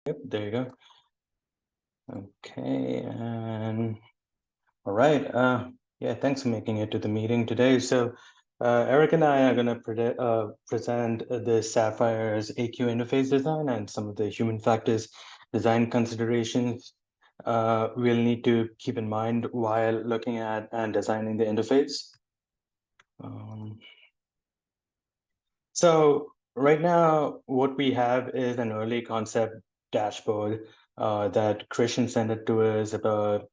Yep, there you go. Okay, and all right. Yeah, thanks for making it to the meeting today. So, Eric and I are going to present the Sapphire's AQ interface design and some of the human factors design considerations we'll need to keep in mind while looking at and designing the interface. So right now, what we have is an early concept dashboard that Christian sent it to us about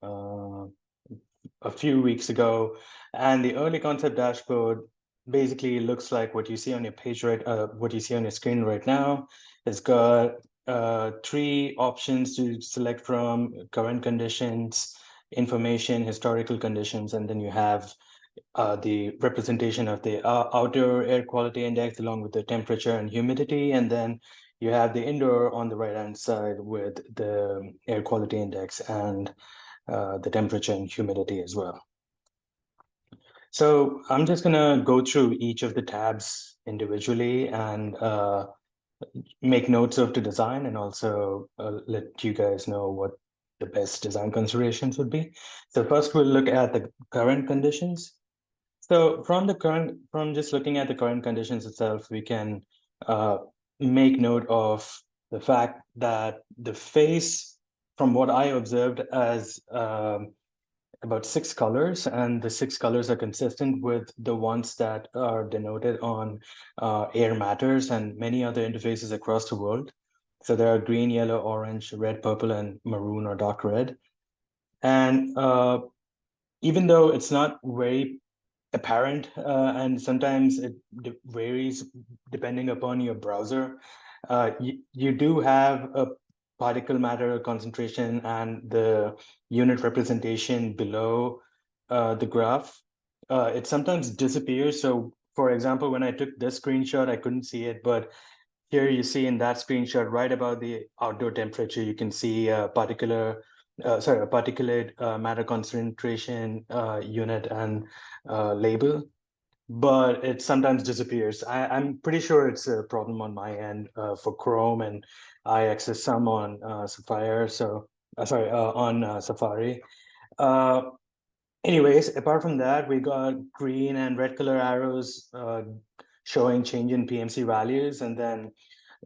a few weeks ago. And the early concept dashboard basically looks like what you see on your page what you see on your screen right now. It's got three options to select from: current conditions, information, historical conditions, and then you have the representation of the outdoor air quality index along with the temperature and humidity. And then you have the indoor on the right-hand side with the air quality index and the temperature and humidity as well. So I'm just gonna go through each of the tabs individually and make notes of the design, and also let you guys know what the best design considerations would be. So first we'll look at the current conditions. So from just looking at the current conditions itself, we can make note of the fact that the face, from what I observed, as about 6 colors, and the 6 colors are consistent with the ones that are denoted on Air Matters and many other interfaces across the world. So there are green, yellow, orange, red, purple, and maroon or dark red. And even though it's not very apparent, and sometimes it varies depending upon your browser, you do have a particle matter concentration and the unit representation below the graph. It sometimes disappears. So for example, when I took this screenshot, I couldn't see it, but here you see in that screenshot, right about the outdoor temperature, you can see a particulate matter concentration unit and label, but it sometimes disappears. I'm pretty sure it's a problem on my end for Chrome, and I access some on Sapphire. So on Safari. Uh, Anyways, apart from that, we got green and red color arrows showing change in PMC values, and then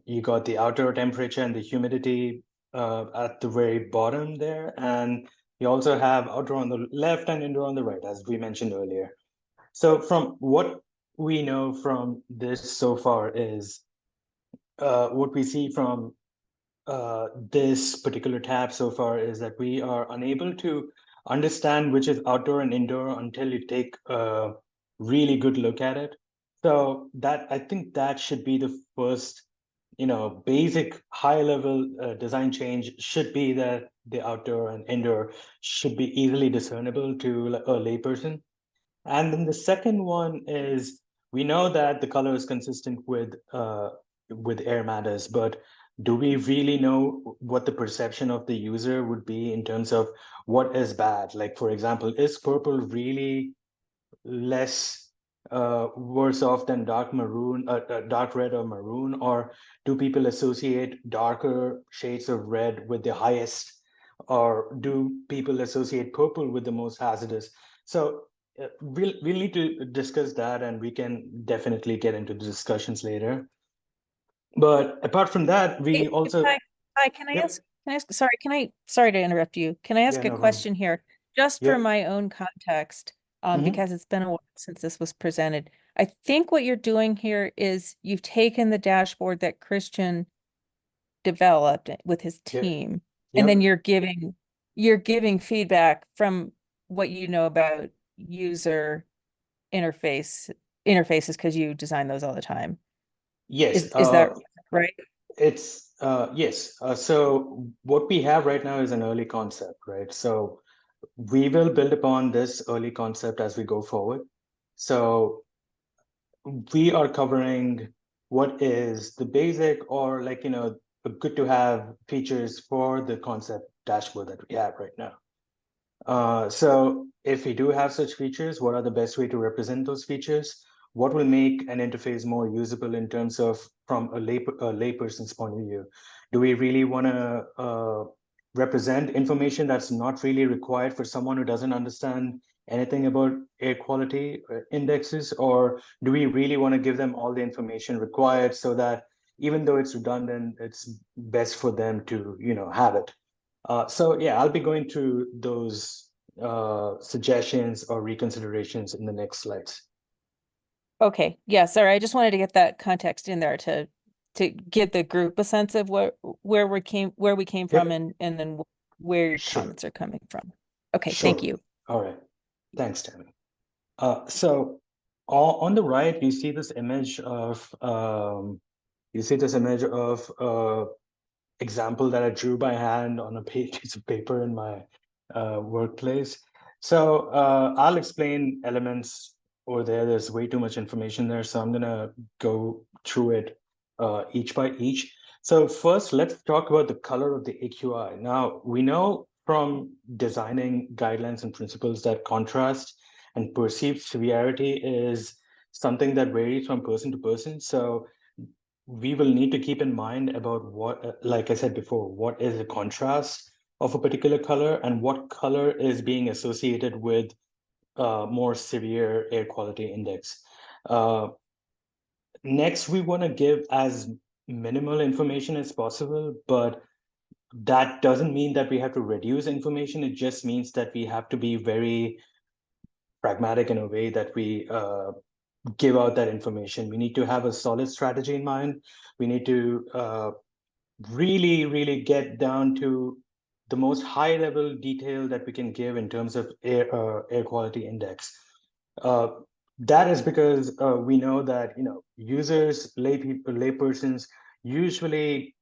you got the outdoor temperature and the humidity at the very bottom there, and you also have outdoor on the left and indoor on the right, as we mentioned earlier. So from what we know from this so far is what we see from this particular tab so far is that we are unable to understand which is outdoor and indoor until you take a really good look at it. So that, I think that should be the first, basic high level design change should be that the outdoor and indoor should be easily discernible to a layperson. And then the second one is, we know that the color is consistent with Air Matters, but do we really know what the perception of the user would be in terms of what is bad? Like, for example, is purple really less worse off than dark red or maroon, or do people associate darker shades of red with the highest, or do people associate purple with the most hazardous? So we'll need to discuss that, and we can definitely get into the discussions later. But apart from that, we also Hi, can I yep. ask, sorry to interrupt you. Can I Yeah, ask a no problem. question here? Just for Yep. my own context, Hmm. because it's been a while since this was presented. I think what you're doing here is you've taken the dashboard that Christian developed with his Yep. team, and then Yep. you're giving feedback from what you know about user interfaces because you design those all the time. Yes. Is that right? It's yes. So what we have right now is an early concept, right? So we will build upon this early concept as we go forward. So we are covering what is the basic, or like, good to have features for the concept dashboard that we have right now. So if we do have such features, what are the best way to represent those features? what will make an interface more usable in terms of from a layperson's point of view? Do we really want to represent information that's not really required for someone who doesn't understand anything about air quality indexes, or do we really want to give them all the information required so that even though it's redundant, it's best for them to, have it? So yeah, I'll be going through those suggestions or reconsiderations in the next slides. Okay, yeah, sorry, I just wanted to get that context in there to give the group a sense of where we came from Yep. and then where your Sure. comments are coming from. Okay, Sure. thank you. All right. Thanks, Tammy. So on the right, you see this image of example that I drew by hand on a piece of paper in my workplace. So I'll explain elements over there. There's way too much information there, so I'm gonna go through it each by each. So first, let's talk about the color of the AQI. Now, we know from designing guidelines and principles that contrast and perceived severity is something that varies from person to person. So we will need to keep in mind about what, like I said before, what is the contrast of a particular color and what color is being associated with more severe air quality index. Next, we want to give as minimal information as possible, but that doesn't mean that we have to reduce information. It just means that we have to be very pragmatic in a way that we give out that information. We need to have a solid strategy in mind. We need to really get down to the most high level detail that we can give in terms of air quality index. That is because we know that users, laypersons usually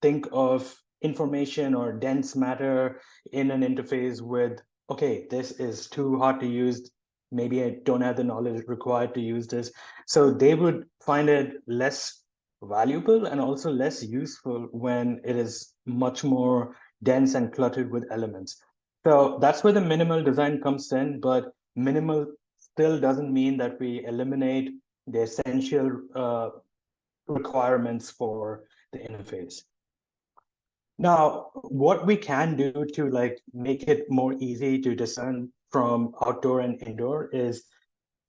think of information or dense matter in an interface with, okay, this is too hard to use. Maybe I don't have the knowledge required to use this. So they would find it less valuable and also less useful when it is much more dense and cluttered with elements. So that's where the minimal design comes in, but minimal still doesn't mean that we eliminate the essential requirements for the interface. Now, what we can do to make it more easy to discern from outdoor and indoor is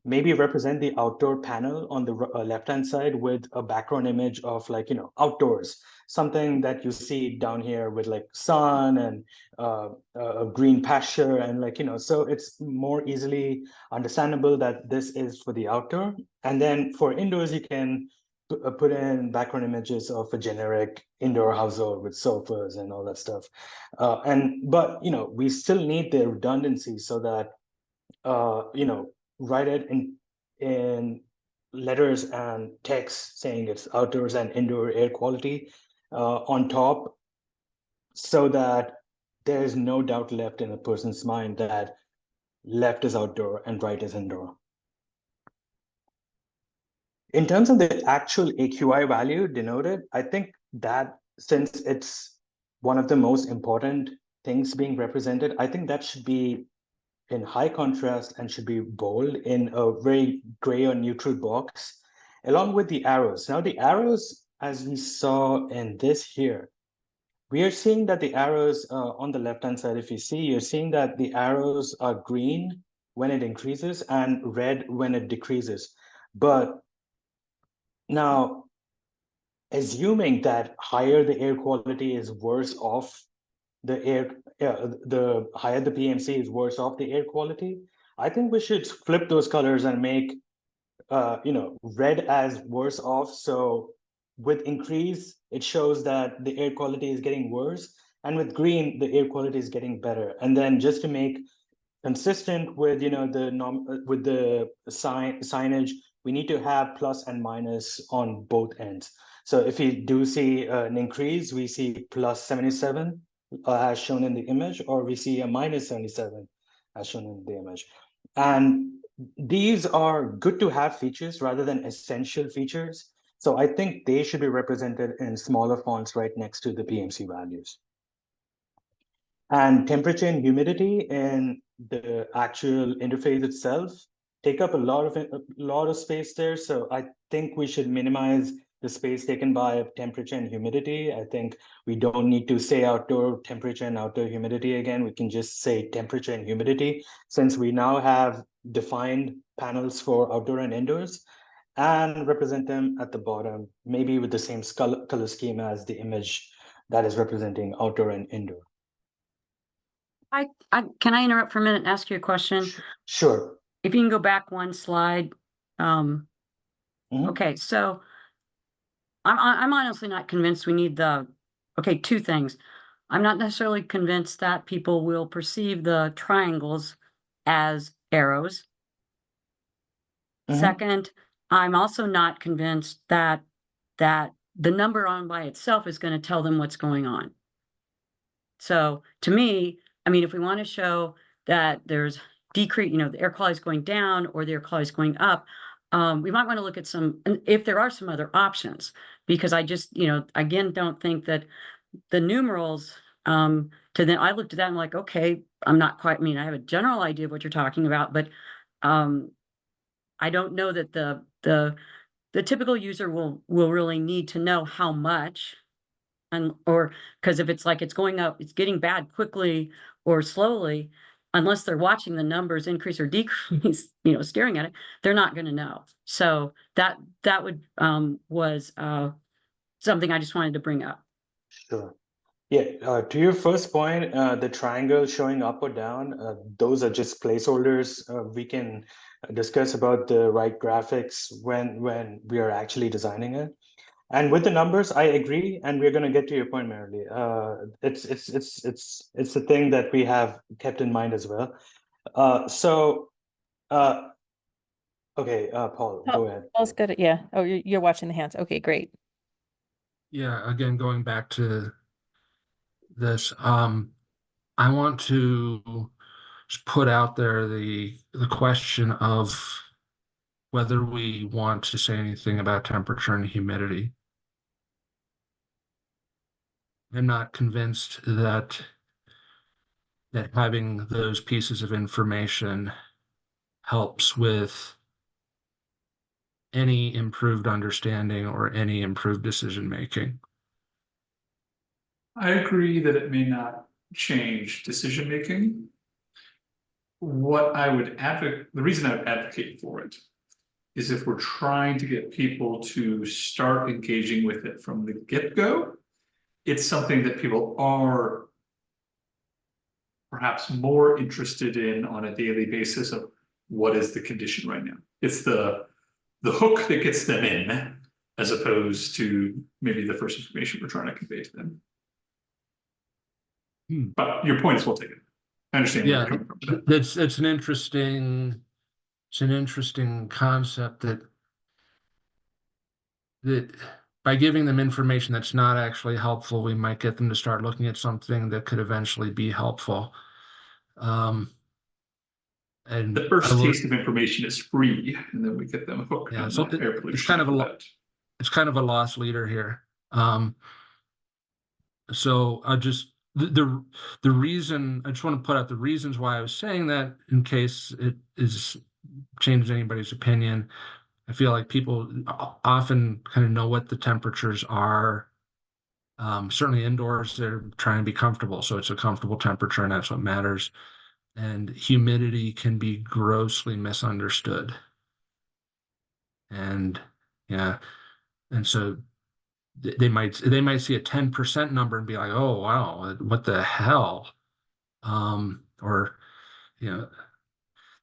maybe represent the outdoor panel on the left-hand side with a background image of outdoors, something that you see down here with like sun and a green pasture and so it's more easily understandable that this is for the outdoor. And then for indoors, you can put in background images of a generic indoor household with sofas and all that stuff. But we still need the redundancy so that write it in letters and text saying it's outdoors and indoor air quality on top, so that there is no doubt left in a person's mind that left is outdoor and right is indoor. In terms of the actual AQI value denoted, I think that since it's one of the most important things being represented, I think that should be in high contrast and should be bold in a very gray or neutral box, along with the arrows. Now the arrows, as we saw in this here, we are seeing that the arrows on the left-hand side, if you see, you're seeing that the arrows are green when it increases and red when it decreases. But now, assuming that higher the air quality is worse off the higher the PMC is worse off the air quality, I think we should flip those colors and make red as worse off. So with increase, it shows that the air quality is getting worse, and with green, the air quality is getting better. And then just to make consistent with the signage, we need to have plus and minus on both ends. So if we do see an increase, we see plus 77 as shown in the image, or we see a minus 77 as shown in the image. And these are good to have features rather than essential features. So I think they should be represented in smaller fonts right next to the PMC values. And temperature and humidity in the actual interface itself take up a lot of space there. So I think we should minimize the space taken by temperature and humidity. I think we don't need to say outdoor temperature and outdoor humidity again. We can just say temperature and humidity, since we now have defined panels for outdoor and indoors, and represent them at the bottom, maybe with the same color scheme as the image that is representing outdoor and indoor. Can I interrupt for a minute and ask you a question? Sure. If you can go back one slide. Mhm. Okay, so I'm honestly not convinced we need okay, two things. I'm not necessarily convinced that people will perceive the triangles as arrows. Mhm. Second, I'm also not convinced that the number on by itself is going to tell them what's going on. So to me, I mean, if we want to show that there's decrease, the air quality is going down or the air quality is going up, we might want to look at if there are some other options, because I just, again, don't think that the numerals, I looked at that and like, okay, I'm not quite, I have a general idea of what you're talking about, but I don't know that the typical user will really need to know how much, or because if it's like it's going up, it's getting bad quickly or slowly, unless they're watching the numbers increase or decrease, staring at it, they're not going to know. So that was something I just wanted to bring up. Sure. Yeah, to your first point, the triangle showing up or down, those are just placeholders. We can discuss about the right graphics when we are actually designing it. And with the numbers, I agree, and we're going to get to your point, Marilee. It's a thing that we have kept in mind as well. Okay, Paul, go ahead. Paul's good at, yeah. Oh, you're watching the hands. Okay, great. Yeah, again, going back to this, I want to just put out there the question of whether we want to say anything about temperature and humidity. I'm not convinced that having those pieces of information helps with any improved understanding or any improved decision making. I agree that it may not change decision making. The reason I would advocate for it is if we're trying to get people to start engaging with it from the get-go, it's something that people are perhaps more interested in on a daily basis of what is the condition right now. It's the hook that gets them in, as opposed to maybe the first information we're trying to convey to them. But your point is well taken. I understand where you're coming from. It's an interesting concept that by giving them information that's not actually helpful, we might get them to start looking at something that could eventually be helpful. And the first taste of information is free, and then we get them hooked. Yeah, on so air pollution. It's kind of a lost leader here. So I just the reason I just want to put out the reasons why I was saying that, in case it is changes anybody's opinion. I feel like people often kind of know what the temperatures are. Certainly indoors, they're trying to be comfortable, so it's a comfortable temperature, and that's what matters. And humidity can be grossly misunderstood. And yeah, and so they might see a 10% number and be like, oh wow, what the hell? Or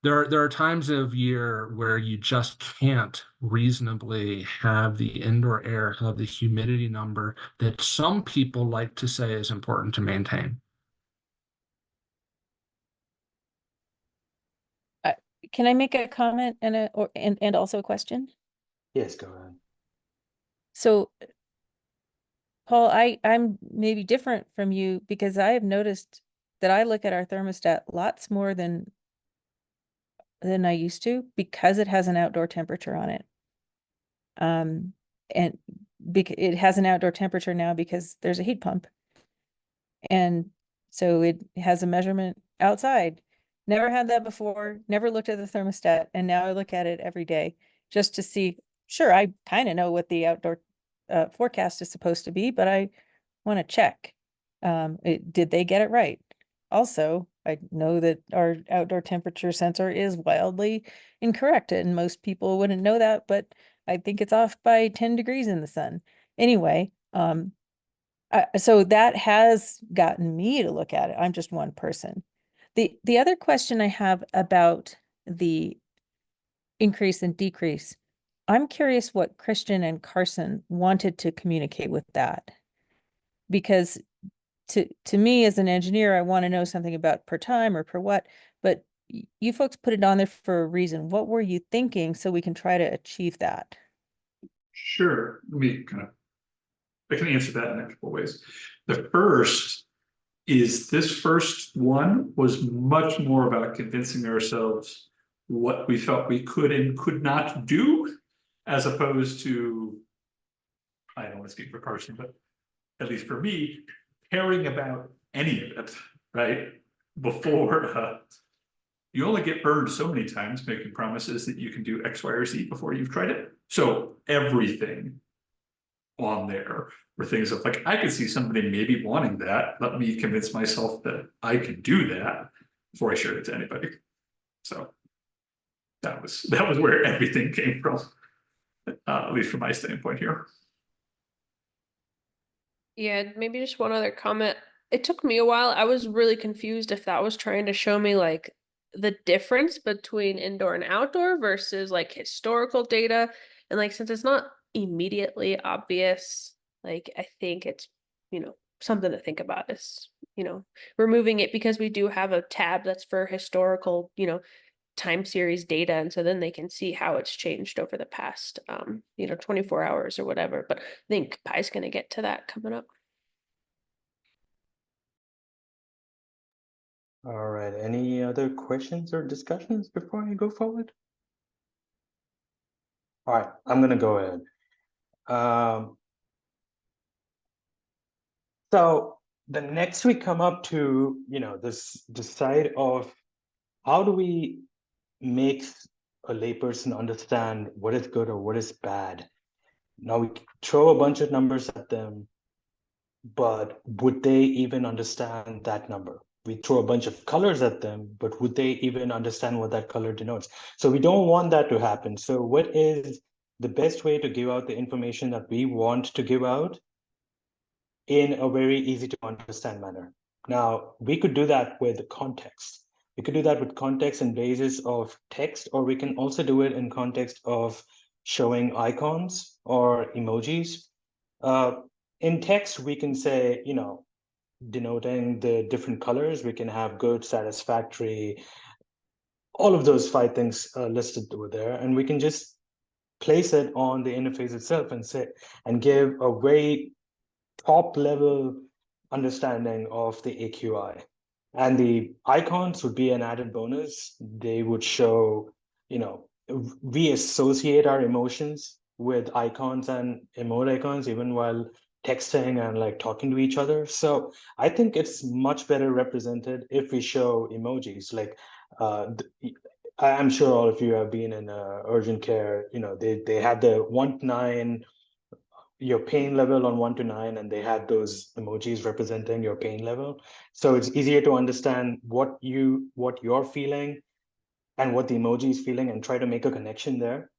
there are times of year where you just can't reasonably have the indoor air have the humidity number that some people like to say is important to maintain. Can I make a comment and also a question? Yes, go ahead. So, Paul, I'm maybe different from you because I have noticed that I look at our thermostat lots more than I used to, because it has an outdoor temperature on it. And it has an outdoor temperature now because there's a heat pump. And so it has a measurement outside. Never had that before, never looked at the thermostat, and now I look at it every day just to see, sure, I kind of know what the outdoor forecast is supposed to be, but I want to check. Did they get it right? Also, I know that our outdoor temperature sensor is wildly incorrect, and most people wouldn't know that, but I think it's off by 10 degrees in the sun. Anyway, so that has gotten me to look at it. I'm just one person. The other question I have about the increase and decrease, I'm curious what Christian and Carson wanted to communicate with that. Because to me as an engineer, I want to know something about per time or per what, but you folks put it on there for a reason. What were you thinking so we can try to achieve that? Sure, let me I can answer that in a couple of ways. The first is this first one was much more about convincing ourselves what we felt we could and could not do, as opposed to, I don't want to speak for Carson, but at least for me, caring about any of it, right? Before, you only get burned so many times making promises that you can do X, Y, or Z before you've tried it. So everything on there were things of like, I could see somebody maybe wanting that. Let me convince myself that I can do that before I shared it to anybody. So that was where everything came from, at least from my standpoint here. Yeah, maybe just one other comment. It took me a while. I was really confused if that was trying to show me like the difference between indoor and outdoor versus like historical data. And like, since it's not immediately obvious, like, I think it's, something to think about is, removing it, because we do have a tab that's for historical, time series data. And so then they can see how it's changed over the past, 24 hours or whatever. But I think Pi's going to get to that coming up. All right, any other questions or discussions before I go forward? All right, I'm gonna go ahead. So the next we come up to, this side of how do we make a layperson understand what is good or what is bad. Now we throw a bunch of numbers at them, but would they even understand that number? We throw a bunch of colors at them, but would they even understand what that color denotes? So we don't want that to happen. So what is the best way to give out the information that we want to give out in a very easy to understand manner? Now, we could do that with context. We could do that with context and basis of text, or we can also do it in context of showing icons or emojis. In text, we can say, denoting the different colors, we can have good, satisfactory, all of those 5 things listed over there, and we can just place it on the interface itself and say, and give a very top level understanding of the AQI. And the icons would be an added bonus. They would show, we associate our emotions with icons and emoticons even while texting and like talking to each other. So I think it's much better represented if we show emojis. Like I'm sure all of you have been in urgent care. They had the 1 to 9, your pain level on 1 to 9, and they had those emojis representing your pain level. So it's easier to understand what you're feeling and what the emoji is feeling and try to make a connection there.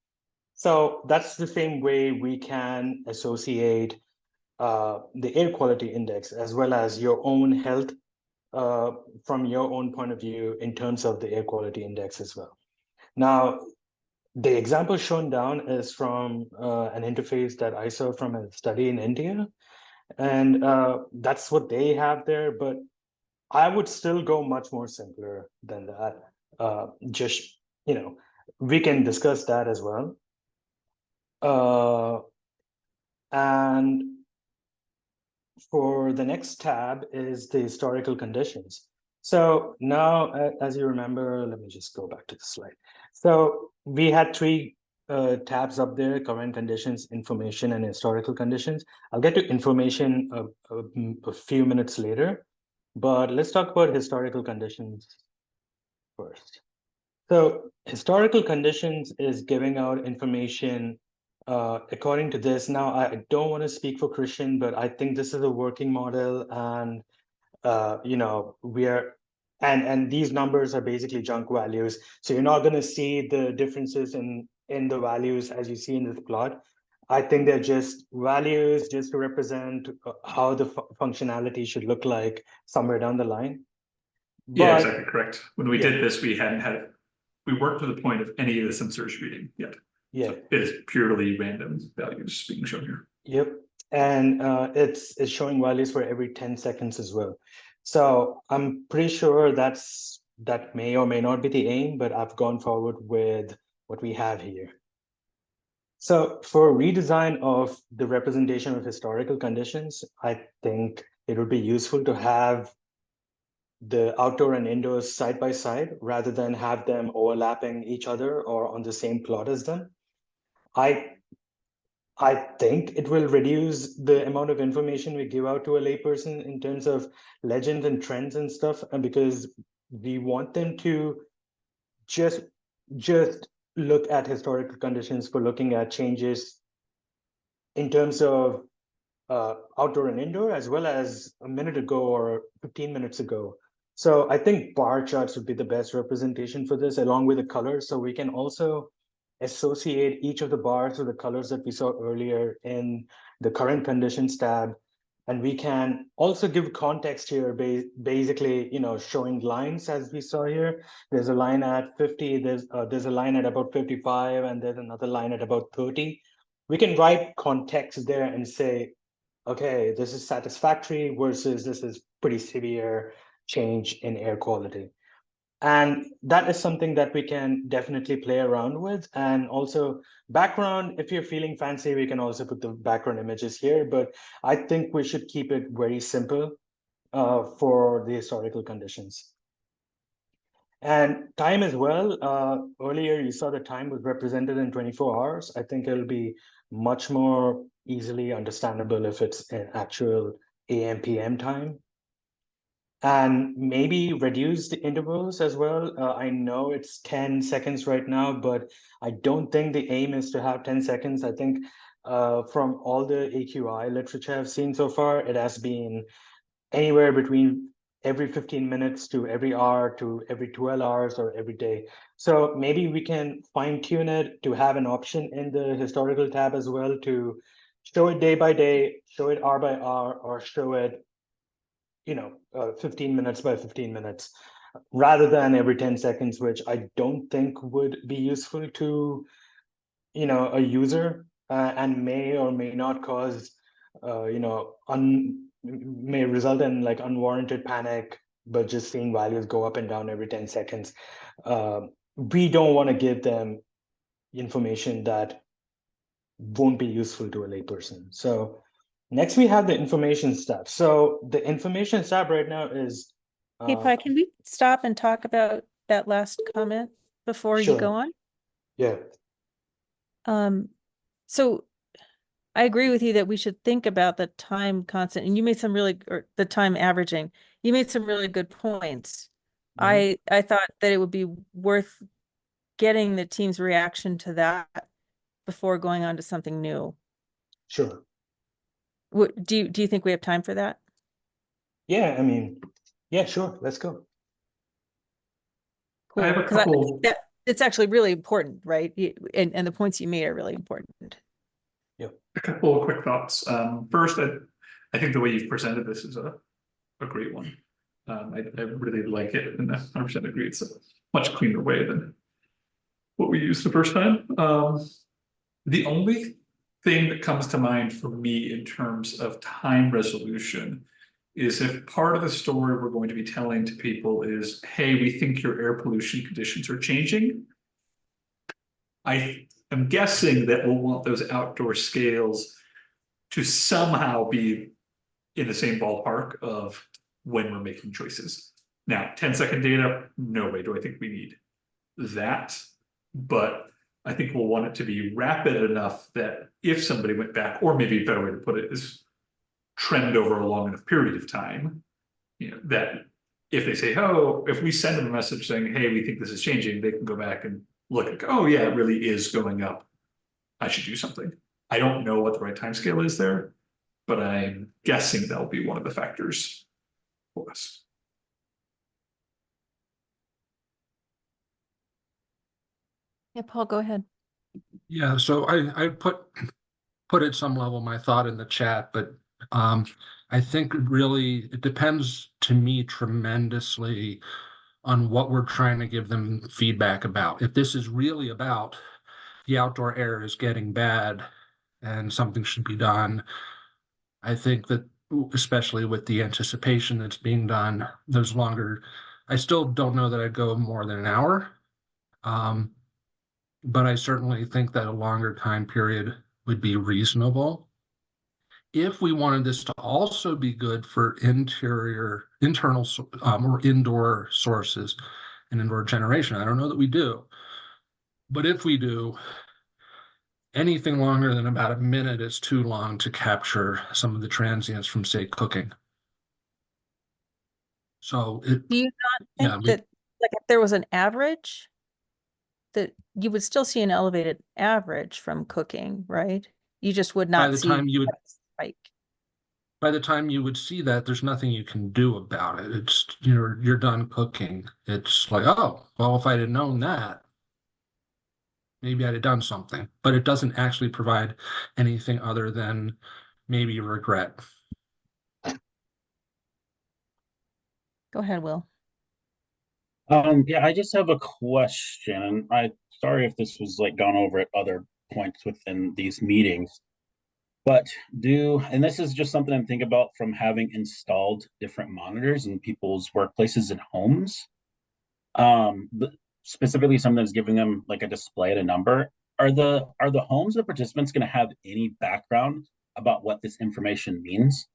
So that's the same way we can associate the air quality index as well as your own health from your own point of view in terms of the air quality index as well. Now, the example shown down is from an interface that I saw from a study in India, and that's what they have there. But I would still go much more simpler than that. Just, we can discuss that as well. And for the next tab is the historical conditions. So now, as you remember, let me just go back to the slide. So we had 3 tabs up there: current conditions, information, and historical conditions. I'll get to information a few minutes later, but let's talk about historical conditions first. So historical conditions is giving out information according to this. Now, I don't want to speak for Christian, but I think this is a working model, and you know, and these numbers are basically junk values. So you're not going to see the differences in the values as you see in this plot. I think they're just values just to represent how the functionality should look like somewhere down the line. Yeah, But exactly correct. When we yeah. did this, we weren't to the point of any of the sensors reading yet. yeah, So it is purely random values being shown here. yep. And it's showing values for every 10 seconds as well. So I'm pretty sure that may or may not be the aim, but I've gone forward with what we have here. So for redesign of the representation of historical conditions, I think it would be useful to have the outdoor and indoors side by side rather than have them overlapping each other or on the same plot as them. I think it will reduce the amount of information we give out to a layperson in terms of legends and trends and stuff, and because we want them to just look at historical conditions for looking at changes in terms of outdoor and indoor, as well as a minute ago or 15 minutes ago. So I think bar charts would be the best representation for this, along with the colors. So we can also associate each of the bars with the colors that we saw earlier in the current conditions tab. And we can also give context here, basically, you know, showing lines as we saw here. There's a line at 50, there's a line at about 55, and there's another line at about 30. We can write context there and say, okay, this is satisfactory versus this is pretty severe change in air quality. And that is something that we can definitely play around with. And also background, if you're feeling fancy, we can also put the background images here, but I think we should keep it very simple for the historical conditions. And time as well, earlier you saw the time was represented in 24 hours. I think it'll be much more easily understandable if it's an actual AM, PM time. And maybe reduce the intervals as well. I know it's 10 seconds right now, but I don't think the aim is to have 10 seconds. I think from all the AQI literature I've seen so far, it has been anywhere between every 15 minutes to every hour to every 12 hours or every day. So maybe we can fine tune it to have an option in the historical tab as well to show it day by day, show it hour by hour, or show it, you know, 15 minutes by 15 minutes, rather than every 10 seconds, which I don't think would be useful to, you know, a user, and may or may not cause, you know, may result in like unwarranted panic, but just seeing values go up and down every 10 seconds. We don't want to give them information that won't be useful to a layperson. So next we have the information tab. So the information tab right now is Hey, Pi, can we stop and talk about that last comment before you Sure. go on? yeah, So I agree with you that we should think about the time constant, and you made some really, or the time averaging. You made some really good points. Mhm. I thought that it would be worth getting the team's reaction to that before going on to something new. sure. What do you think we have time for that? Yeah, I mean, yeah, sure, let's go. Cool. I have a 'Cause couple. that it's actually really important, right? And the points you made are really important. A couple of quick thoughts. First, I think the way you've presented this is a great one. I really like it, and I 100% agree. It's a much cleaner way than what we used the first time. The only thing that comes to mind for me in terms of time resolution is if part of the story we're going to be telling to people is, hey, we think your air pollution conditions are changing. I am guessing that we'll want those outdoor scales to somehow be in the same ballpark of when we're making choices. Now, 10-second data, no way do I think we need that, but I think we'll want it to be rapid enough that if somebody went back, or maybe a better way to put it is trend over a long enough period of time, you know, that if they say, oh, if we send them a message saying, hey, we think this is changing, they can go back and look and go, oh yeah, it really is going up. I should do something. I don't know what the right time scale is there, but I'm guessing that'll be one of the factors for us. Yeah, Paul, go ahead. Yeah, so I put at some level my thought in the chat, but I think really it depends to me tremendously on what we're trying to give them feedback about. If this is really about the outdoor air is getting bad and something should be done, I think that especially with the anticipation that's being done, there's longer. I still don't know that I'd go more than an hour. But I certainly think that a longer time period would be reasonable. If we wanted this to also be good for internal or indoor sources and indoor generation, I don't know that we do. But if we do, anything longer than about a minute is too long to capture some of the transients from, say, cooking. So Do you not think that, like, if there was an average, that you would still see an elevated average from cooking, right? You just would by not the see time you would a spike. by the time you would see that, there's nothing you can do about it. It's, you're done cooking. It's like, oh, well, if I'd have known that, maybe I'd have done something. But it doesn't actually provide anything other than maybe regret. Go ahead, Will. Yeah, I just have a question. Sorry if this was like gone over at other points within these meetings, but and this is just something I'm thinking about from having installed different monitors in people's workplaces and homes. But specifically something that's giving them like a display at a number. Are the homes of participants going to have any background about what this information means?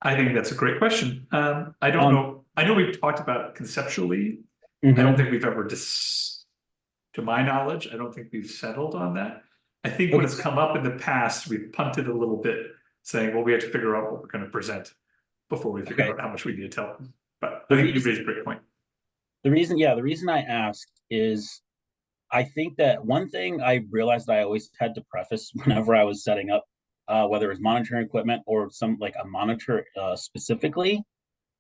I think that's a great question. I don't know. I know we've talked about it conceptually. I don't think we've ever to my knowledge, I don't think we've settled on that. I think when it's come up in the past, we've punted a little bit, saying, well, we have to figure out what we're going to present before we figure out how much we need to tell them. But I think you raised a great point. The reason I ask is I think that one thing I realized that I always had to preface whenever I was setting up, whether it was monitoring equipment or some like a monitor specifically,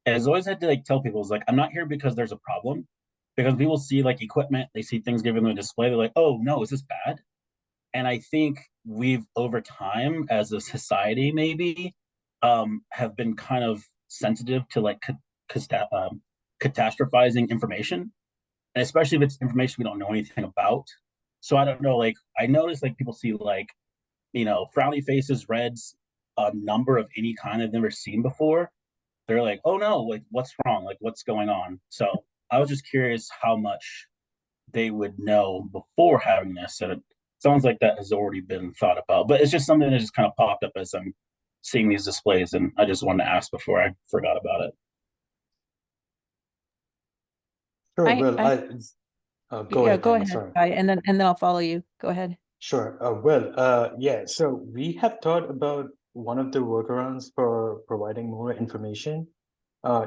is always had to like tell people, is like, I'm not here because there's a problem. Because people see like equipment, they see things given them a display, they're like, oh no, is this bad? And I think we've over time as a society maybe have been kind of sensitive to like catastrophizing information, and especially if it's information we don't know anything about. So I don't know, like I noticed like people see like, frowny faces, reds, a number of any kind I've never seen before. They're like, oh no, like what's wrong? Like what's going on? So I was just curious how much they would know before having this. And it sounds like that has already been thought about, but it's just something that just kind of popped up as I'm seeing these displays. And I just wanted to ask before I forgot about it. Sure, go ahead, go Tammy, ahead, sorry. and then I'll follow you. Go ahead. Sure. Yeah, so we have thought about one of the workarounds for providing more information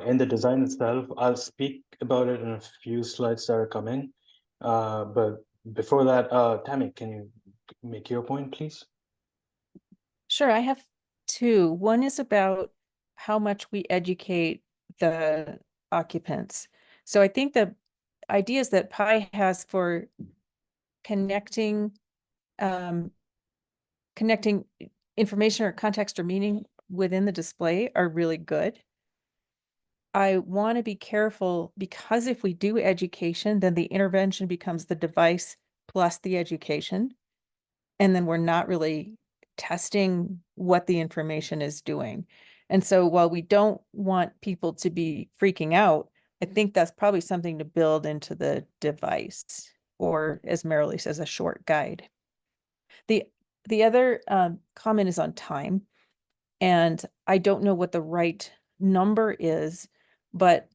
in the design itself. I'll speak about it in a few slides that are coming. But before that, Tammy, can you make your point, please? Sure, I have two. One is about how much we educate the occupants. So I think the ideas that Pi has for connecting information or context or meaning within the display are really good. I want to be careful because if we do education, then the intervention becomes the device plus the education. And then we're not really testing what the information is doing. And so while we don't want people to be freaking out, I think that's probably something to build into the device, or as Marilee says, a short guide. The other comment is on time. And I don't know what the right number is, but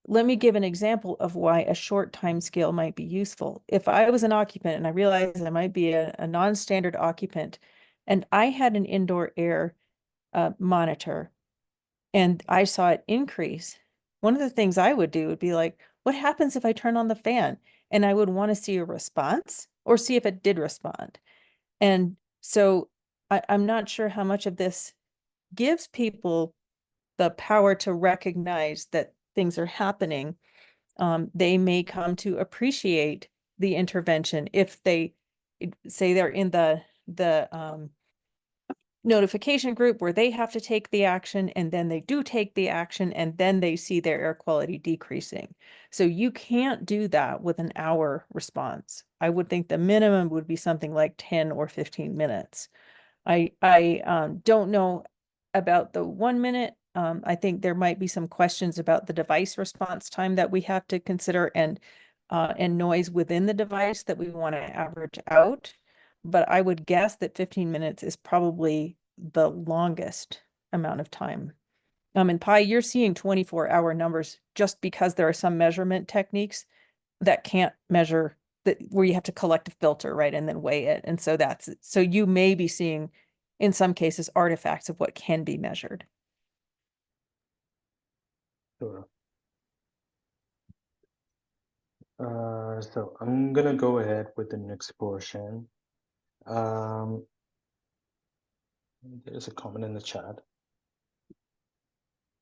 let me give an example of why a short time scale might be useful. If I was an occupant and I realized I might be a non-standard occupant, and I had an indoor air monitor, and I saw it increase, one of the things I would do would be like, what happens if I turn on the fan? And I would want to see a response or see if it did respond. And so I'm not sure how much of this gives people the power to recognize that things are happening. They may come to appreciate the intervention if they say they're in the notification group where they have to take the action, and then they do take the action, and then they see their air quality decreasing. So you can't do that with an hour response. I would think the minimum would be something like 10 or 15 minutes. I don't know about the 1 minute. I think there might be some questions about the device response time that we have to consider, and noise within the device that we want to average out. But I would guess that 15 minutes is probably the longest amount of time. And Pi, you're seeing 24-hour numbers just because there are some measurement techniques that can't measure that, where you have to collect a filter, right, and then weigh it. And so so you may be seeing, in some cases, artifacts of what can be measured. Sure. So I'm gonna go ahead with the next portion. There's a comment in the chat.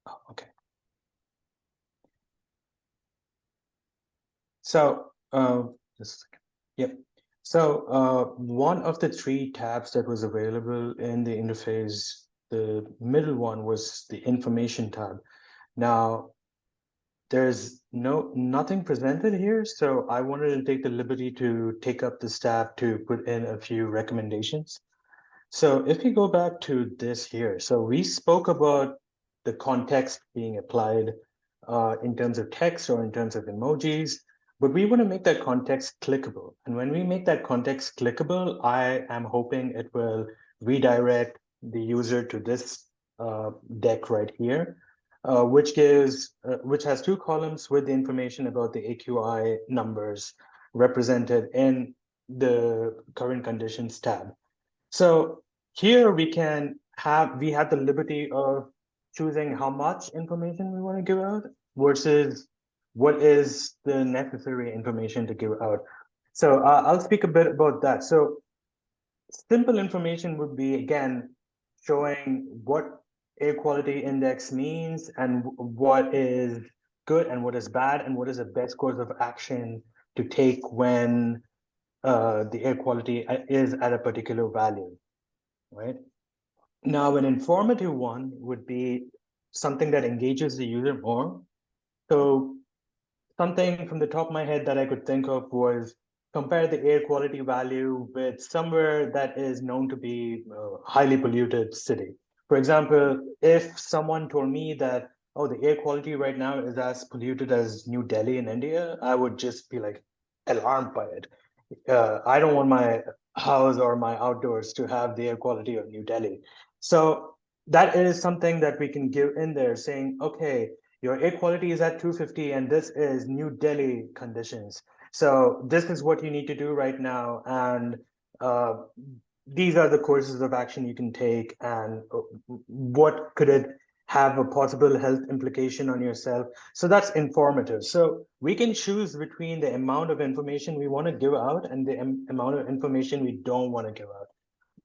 Oh, okay. So, just a second. Yep. So, one of the 3 tabs that was available in the interface, the middle one was the information tab. Now, there's nothing presented here, so I wanted to take the liberty to take up this tab to put in a few recommendations. So if we go back to this here, so we spoke about the context being applied in terms of text or in terms of emojis, but we want to make that context clickable. And when we make that context clickable, I am hoping it will redirect the user to this deck right here, which has 2 columns with the information about the AQI numbers represented in the current conditions tab. So here we have the liberty of choosing how much information we want to give out versus what is the necessary information to give out. So I'll speak a bit about that. So simple information would be, again, showing what air quality index means and what is good and what is bad and what is the best course of action to take when the air quality is at a particular value, right? Now, an informative one would be something that engages the user more. So something from the top of my head that I could think of was compare the air quality value with somewhere that is known to be a highly polluted city. For example, if someone told me that, oh, the air quality right now is as polluted as New Delhi in India, I would just be like alarmed by it. I don't want my house or my outdoors to have the air quality of New Delhi. So that is something that we can give in there saying, okay, your air quality is at 250 and this is New Delhi conditions. So this is what you need to do right now. And these are the courses of action you can take, and what could it have a possible health implication on yourself. So that's informative. So we can choose between the amount of information we want to give out and the amount of information we don't want to give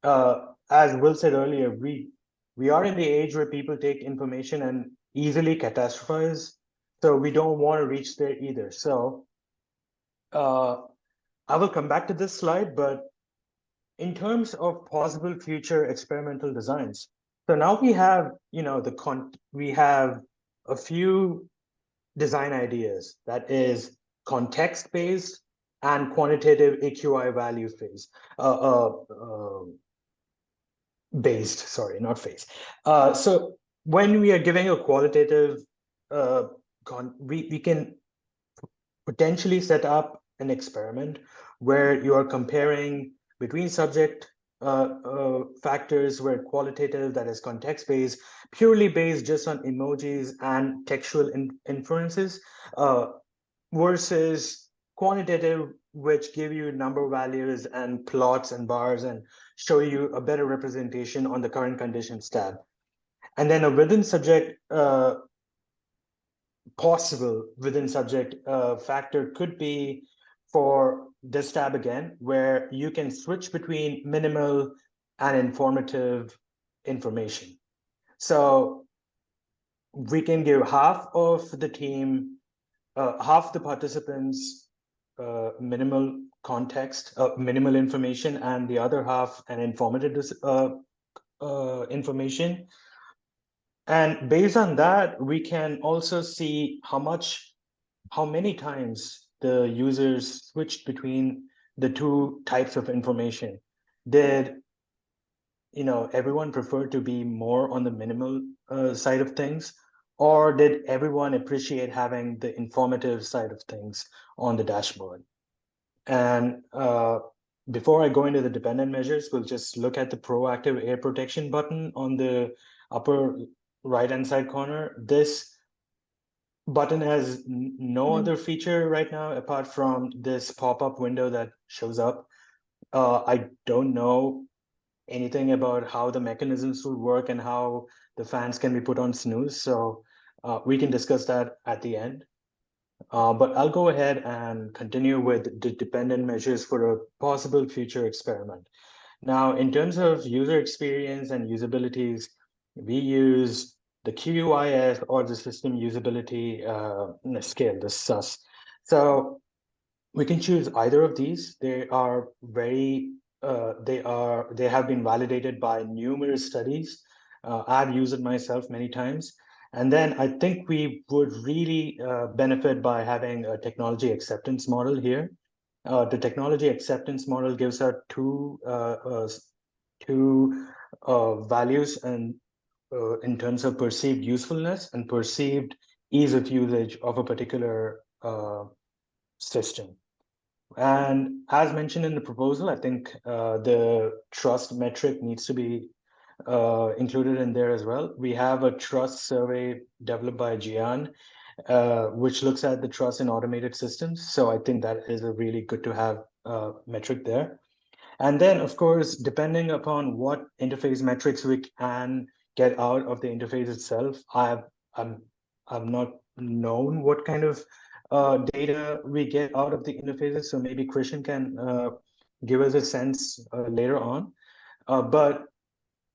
out. As Will said earlier, we are in the age where people take information and easily catastrophize. So we don't want to reach there either. So I will come back to this slide, but in terms of possible future experimental designs, so now we have, we have a few design ideas that is context-based and quantitative AQI value based, sorry, not phase. So when we are giving a qualitative, we can potentially set up an experiment where you are comparing between subject factors were qualitative, that is context-based, purely based just on emojis and textual inferences, versus quantitative, which give you number values and plots and bars and show you a better representation on the current conditions tab. And then a within subject possible within subject factor could be for this tab again, where you can switch between minimal and informative information. So we can give half of the team, half the participants, minimal context, minimal information, and the other half an informative information. And based on that, we can also see how many times the users switched between the two types of information. Did everyone prefer to be more on the minimal side of things, or did everyone appreciate having the informative side of things on the dashboard? And before I go into the dependent measures, we'll just look at the proactive air protection button on the upper right-hand side corner. This button has no other feature right now apart from this pop-up window that shows up. I don't know anything about how the mechanisms will work and how the fans can be put on snooze, so we can discuss that at the end. But I'll go ahead and continue with the dependent measures for a possible future experiment. Now, in terms of user experience and usabilities, we use the QUIS, or the system usability scale, the SUS. So we can choose either of these. They are very, they have been validated by numerous studies. I've used it myself many times. And then I think we would really benefit by having a technology acceptance model here. The technology acceptance model gives out two values, and in terms of perceived usefulness and perceived ease of usage of a particular system. And as mentioned in the proposal, I think the trust metric needs to be included in there as well. We have a trust survey developed by Gian, which looks at the trust in automated systems. So I think that is a really good to have metric there. And then, of course, depending upon what interface metrics we can get out of the interface itself, I've not known what kind of data we get out of the interfaces. So maybe Christian can give us a sense later on. But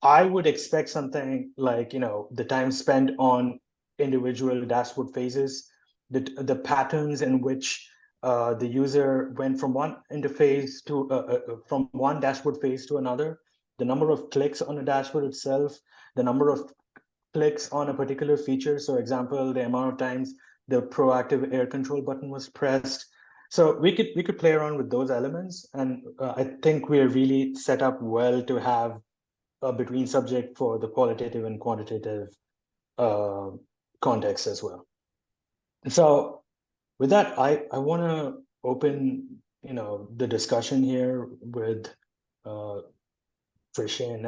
I would expect something like, the time spent on individual dashboard phases, the patterns in which the user went from one interface to from one dashboard phase to another, the number of clicks on a dashboard itself, the number of clicks on a particular feature. So example, the amount of times the proactive air control button was pressed. So we could play around with those elements. And I think we're really set up well to have a between subject for the qualitative and quantitative context as well. So with that, I want to open the discussion here with Christian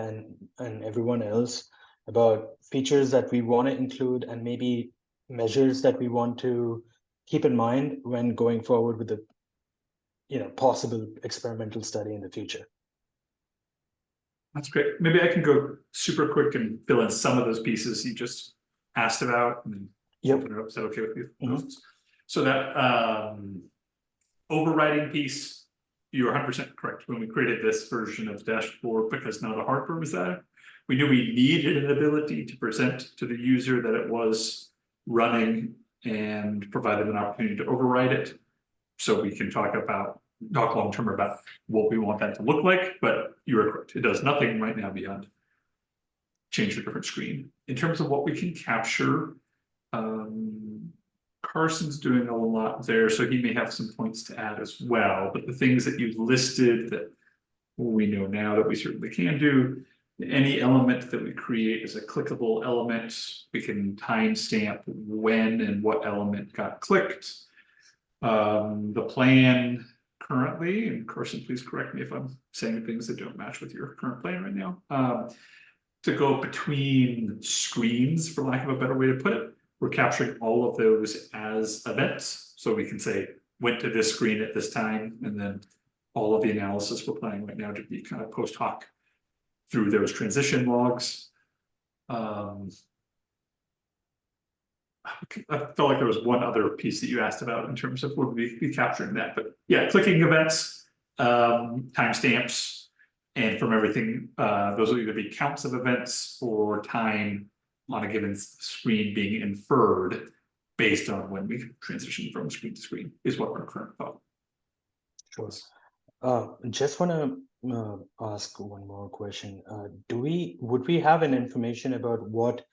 and everyone else about features that we want to include and maybe measures that we want to keep in mind when going forward with the possible experimental study in the future. That's great. Maybe I can go super quick and fill in some of those pieces you just asked about. And yep. Is that okay with you? Mm-hmm. So that overriding piece, you're 100% correct. When we created this version of dashboard, because now the hardware was there, we knew we needed an ability to present to the user that it was running and provide them an opportunity to override it. So we can talk long term about what we want that to look like, but you are correct. It does nothing right now beyond change a different screen. In terms of what we can capture, Carson's doing a lot there, so he may have some points to add as well. But the things that you've listed that we know now that we certainly can do, any element that we create as a clickable element, we can timestamp when and what element got clicked. The plan currently, and Carson, please correct me if I'm saying things that don't match with your current plan right now. To go between screens, for lack of a better way to put it, we're capturing all of those as events. So we can say, went to this screen at this time, and then all of the analysis we're planning right now to be kind of post hoc through those transition logs. I felt like there was one other piece that you asked about in terms of would we be capturing that, but yeah, clicking events, timestamps, and from everything, those will either be counts of events or time on a given screen being inferred based on when we transition from screen to screen is what our current thought. Sure. Just want to ask one more question. Would we have an information about what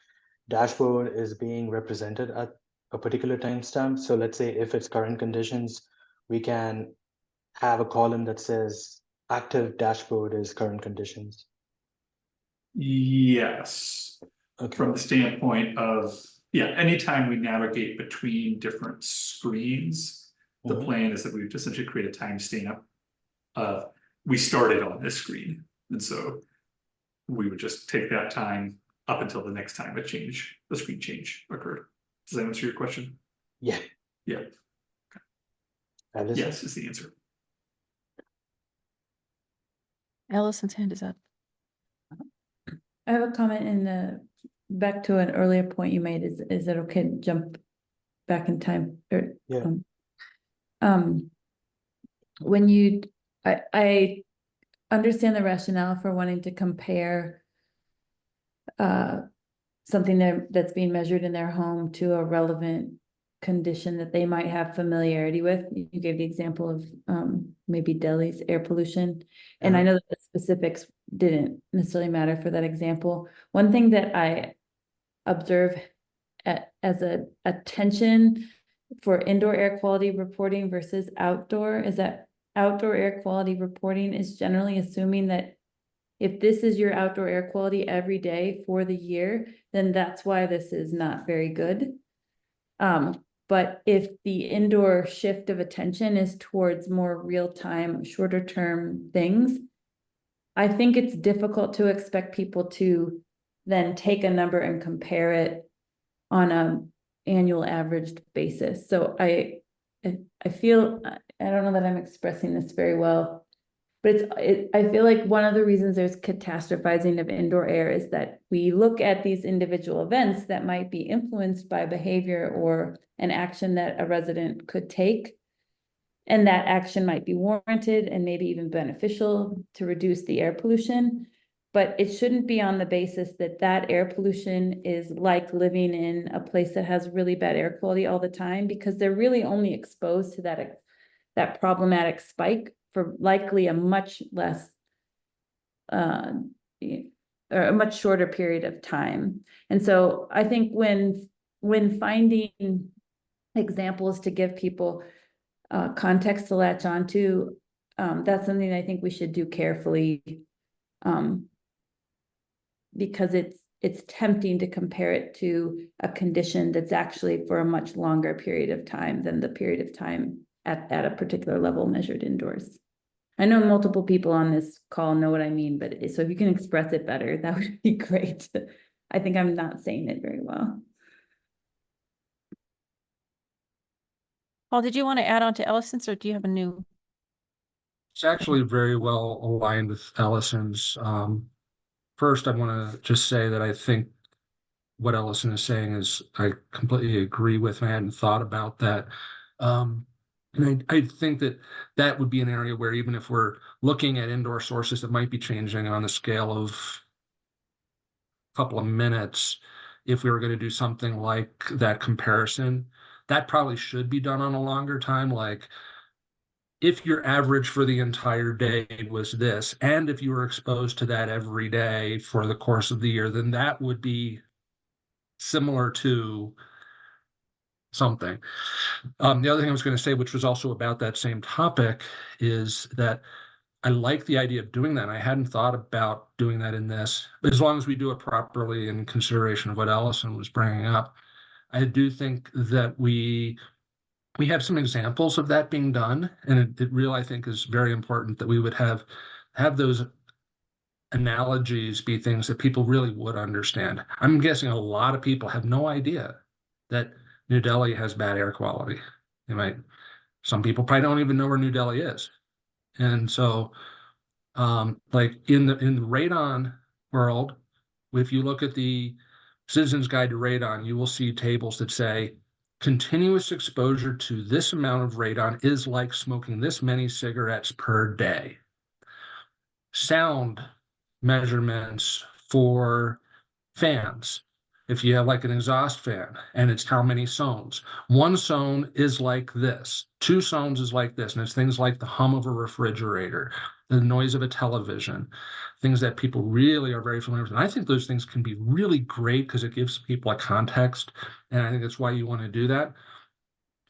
dashboard is being represented at a particular timestamp? So let's say if it's current conditions, we can have a column that says active dashboard is current conditions. Yes. Okay. From the standpoint of, yeah, anytime we navigate between different screens, the plan is that we would essentially create a timestamp of we started on this screen. And so we would just take that time up until the next time the screen change occurred. Does that answer your question? Yeah. Yeah. Allison? Yes, is the answer. Allison's hand is up. I have a comment in the, back to an earlier point you made, is it okay to jump back in time? Or, Yeah. When you, I understand the rationale for wanting to compare something that's being measured in their home to a relevant condition that they might have familiarity with. You gave the example of maybe Delhi's air pollution. And I know that the specifics didn't necessarily matter for that example. One thing that I observe as a tension for indoor air quality reporting versus outdoor is that outdoor air quality reporting is generally assuming that if this is your outdoor air quality every day for the year, then that's why this is not very good. But if the indoor shift of attention is towards more real-time, shorter-term things, I think it's difficult to expect people to then take a number and compare it on an annual averaged basis. So I feel, I don't know that I'm expressing this very well, but I feel like one of the reasons there's catastrophizing of indoor air is that we look at these individual events that might be influenced by behavior or an action that a resident could take. And that action might be warranted and maybe even beneficial to reduce the air pollution. But it shouldn't be on the basis that that air pollution is like living in a place that has really bad air quality all the time, because they're really only exposed to that problematic spike for likely a much less or a much shorter period of time. And so I think when finding examples to give people context to latch onto, that's something I think we should do carefully, because it's tempting to compare it to a condition that's actually for a much longer period of time than the period of time at a particular level measured indoors. I know multiple people on this call know what I mean, but so if you can express it better, that would be great. I think I'm not saying it very well. Paul, did you want to add on to Allison's, or do you have a new? It's actually very well aligned with Allison's. First, I want to just say that I think what Ellison is saying is I completely agree with. I hadn't thought about that. And I think that would be an area where even if we're looking at indoor sources that might be changing on the scale of a couple of minutes, if we were going to do something like that comparison, that probably should be done on a longer time. Like if your average for the entire day was this, and if you were exposed to that every day for the course of the year, then that would be similar to something. The other thing I was going to say, which was also about that same topic, is that I like the idea of doing that. I hadn't thought about doing that in this, but as long as we do it properly in consideration of what Allison was bringing up, I do think that we we have some examples of that being done, and it really, I think, is very important that we would have those analogies be things that people really would understand. I'm guessing a lot of people have no idea that New Delhi has bad air quality. Some people probably don't even know where New Delhi is. And so, like in the radon world, if you look at the Citizen's Guide to Radon, you will see tables that say continuous exposure to this amount of radon is like smoking this many cigarettes per day. Sound measurements for fans. If you have like an exhaust fan and it's how many sones, one sone is like this, two sones is like this, and it's things like the hum of a refrigerator, the noise of a television, things that people really are very familiar with. And I think those things can be really great because it gives people a context, and I think that's why you want to do that.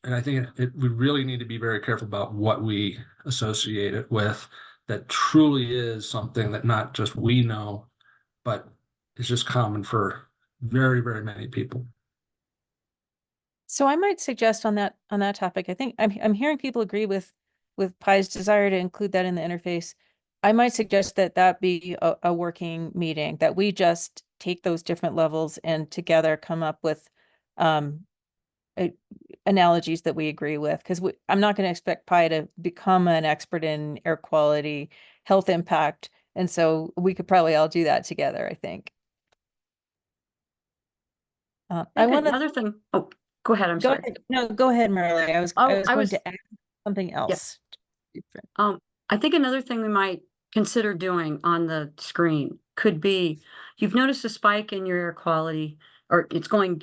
And I think we really need to be very careful about what we associate it with, that truly is something that not just we know, but is just common for very, very many people. So I might suggest on that topic, I think I'm hearing people agree with Pi's desire to include that in the interface. I might suggest that be a working meeting, that we just take those different levels and together come up with analogies that we agree with, because I'm not going to expect Pi to become an expert in air quality, health impact, and so we could probably all do that together, I think. I want another thing. Oh, go ahead. I'm sorry. ahead. No, go ahead, Marilee. I was going to add something else. I think another thing we might consider doing on the screen could be, you've noticed a spike in your air quality, or it's going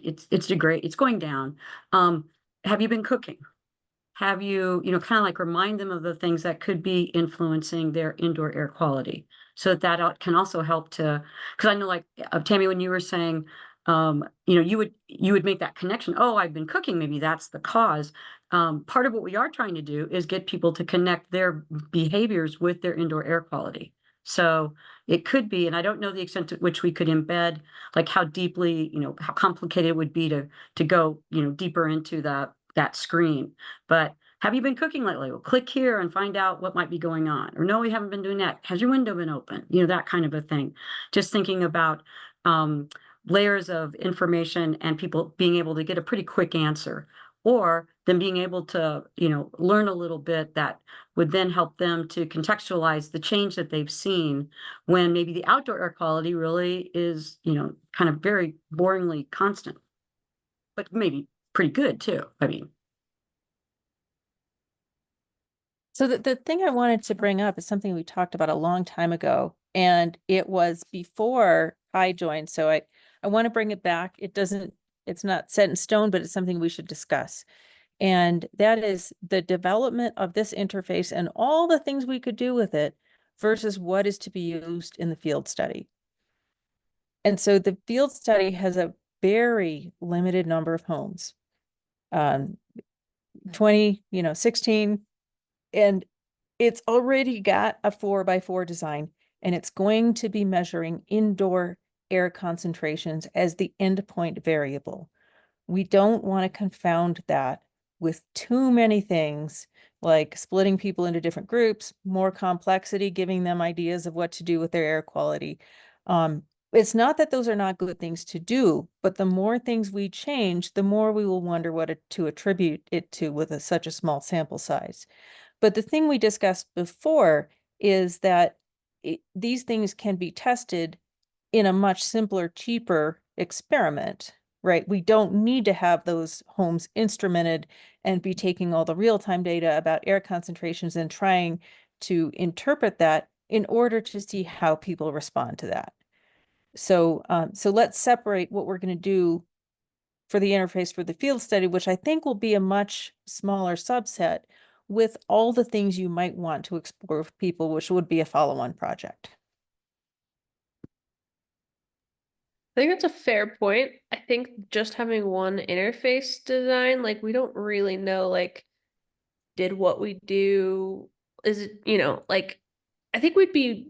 down. Have you been cooking? Have you, kind of like remind them of the things that could be influencing their indoor air quality, so that can also help to, because I know, like Tammy, when you were saying, you would make that connection. Oh, I've been cooking. Maybe that's the cause. Part of what we are trying to do is get people to connect their behaviors with their indoor air quality. So it could be, and I don't know the extent to which we could embed, like how deeply, how complicated it would be to go, deeper into that screen. But have you been cooking lately? Well, click here and find out what might be going on. Or no, we haven't been doing that. Has your window been open? That kind of a thing. Just thinking about layers of information and people being able to get a pretty quick answer, or them being able to, learn a little bit that would then help them to contextualize the change that they've seen, when maybe the outdoor air quality really is, kind of very boringly constant, but maybe pretty good too. So the thing I wanted to bring up is something we talked about a long time ago, and it was before I joined. So I want to bring it back. It's not set in stone, but it's something we should discuss. And that is the development of this interface and all the things we could do with it versus what is to be used in the field study. And so the field study has a very limited number of homes, 20, 16, and it's already got a 4x4 design, and it's going to be measuring indoor air concentrations as the endpoint variable. We don't want to confound that with too many things, like splitting people into different groups, more complexity, giving them ideas of what to do with their air quality. It's not that those are not good things to do, but the more things we change, the more we will wonder what to attribute it to with such a small sample size. But the thing we discussed before is that these things can be tested in a much simpler, cheaper experiment, right? We don't need to have those homes instrumented and be taking all the real-time data about air concentrations and trying to interpret that in order to see how people respond to that. So let's separate what we're going to do for the interface for the field study, which I think will be a much smaller subset, with all the things you might want to explore with people, which would be a follow-on project. I think that's a fair point. I think just having one interface design, like we don't really know, like, did what we do, is it, like, I think we'd be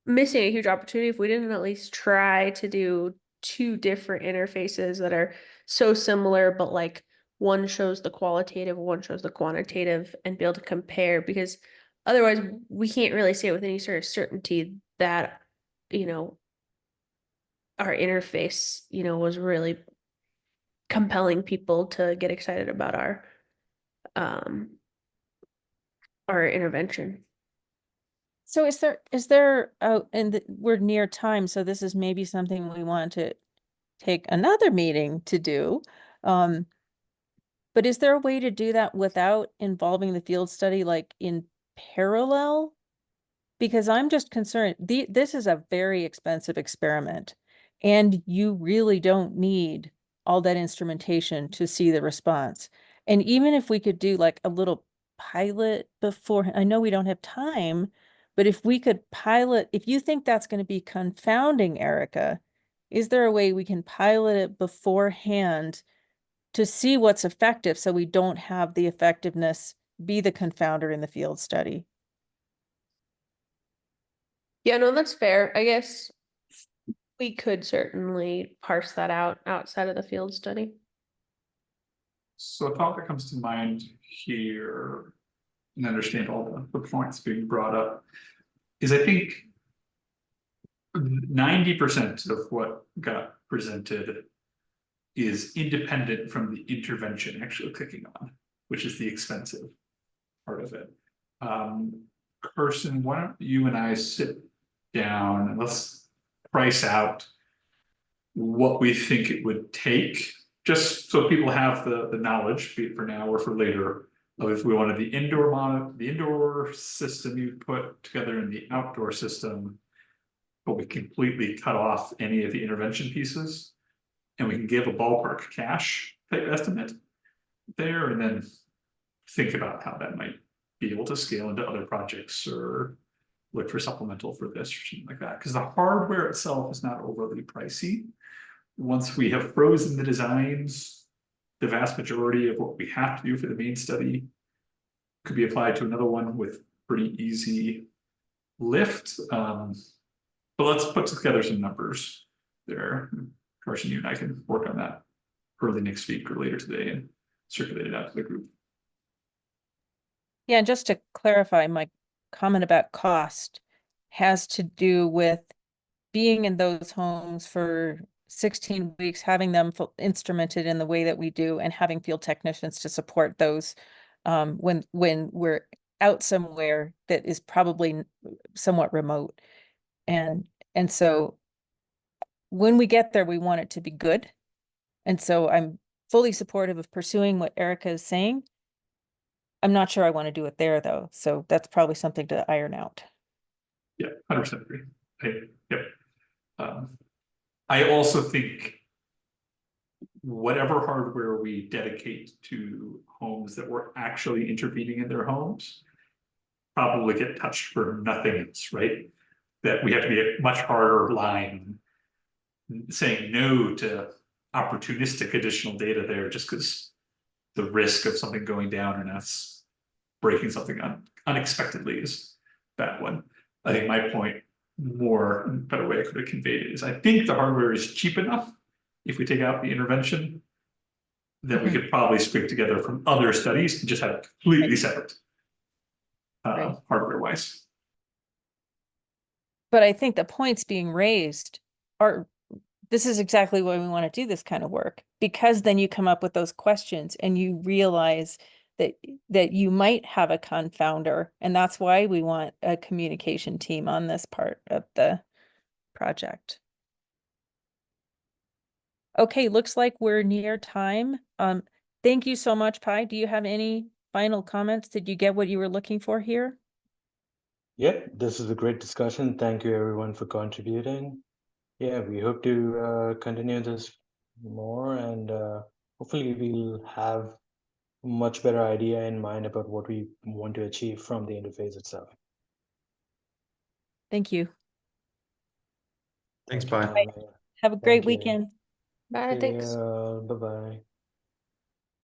missing a huge opportunity if we didn't at least try to do two different interfaces that are so similar, but like one shows the qualitative, one shows the quantitative, and be able to compare, because otherwise we can't really say with any sort of certainty that, you know, our interface, you know, was really compelling people to get excited about our intervention. So is there, and we're near time, so this is maybe something we want to take another meeting to do. But is there a way to do that without involving the field study, like in parallel? Because I'm just concerned, this is a very expensive experiment, and you really don't need all that instrumentation to see the response. And even if we could do like a little pilot before, I know we don't have time, but if we could pilot, if you think that's going to be confounding, Erica, is there a way we can pilot it beforehand to see what's effective so we don't have the effectiveness be the confounder in the field study? Yeah, no, that's fair. I guess we could certainly parse that out outside of the field study. So a thought that comes to mind here, and understand all the points being brought up, is I think 90% of what got presented is independent from the intervention actually clicking on, which is the expensive part of it. Kirsten, why don't you and I sit down and let's price out what we think it would take, just so people have the knowledge, be it for now or for later, of if we wanted the indoor system you put together in the outdoor system, but we completely cut off any of the intervention pieces, and we can give a ballpark cash type estimate there, and then think about how that might be able to scale into other projects or look for supplemental for this or something like that. Because the hardware itself is not overly pricey. Once we have frozen the designs, the vast majority of what we have to do for the main study could be applied to another one with pretty easy lift. But let's put together some numbers there. Carson, you and I can work on that early next week or later today and circulate it out to the group. Yeah, and just to clarify, my comment about cost has to do with being in those homes for 16 weeks, having them instrumented in the way that we do, and having field technicians to support those when we're out somewhere that is probably somewhat remote. And so when we get there, we want it to be good. And so I'm fully supportive of pursuing what Erica is saying. I'm not sure I want to do it there though. So that's probably something to iron out. Yeah, 100% agree. Yep. I also think whatever hardware we dedicate to homes that we're actually intervening in their homes probably get touched for nothing else, right? That we have to be a much harder line saying no to opportunistic additional data there, just because the risk of something going down and us breaking something unexpectedly is that one. I think my point, more better way I could have conveyed it, is I think the hardware is cheap enough if we take out the intervention that we could probably scrape together from other studies and just have it completely separate hardware wise. But I think the points being raised are, this is exactly why we want to do this kind of work, because then you come up with those questions and you realize that you might have a confounder, and that's why we want a communication team on this part of the project. Okay, looks like we're near time. Thank you so much, Pi. Do you have any final comments? Did you get what you were looking for here? Yep, this is a great discussion. Thank you everyone for contributing. Yeah, we hope to continue this more, and hopefully we'll have a much better idea in mind about what we want to achieve from the interface itself. Thank you. Thanks, Thank you, Pi. Tanya. Have a great Thank you. weekend. Bye, thanks. Bye-bye.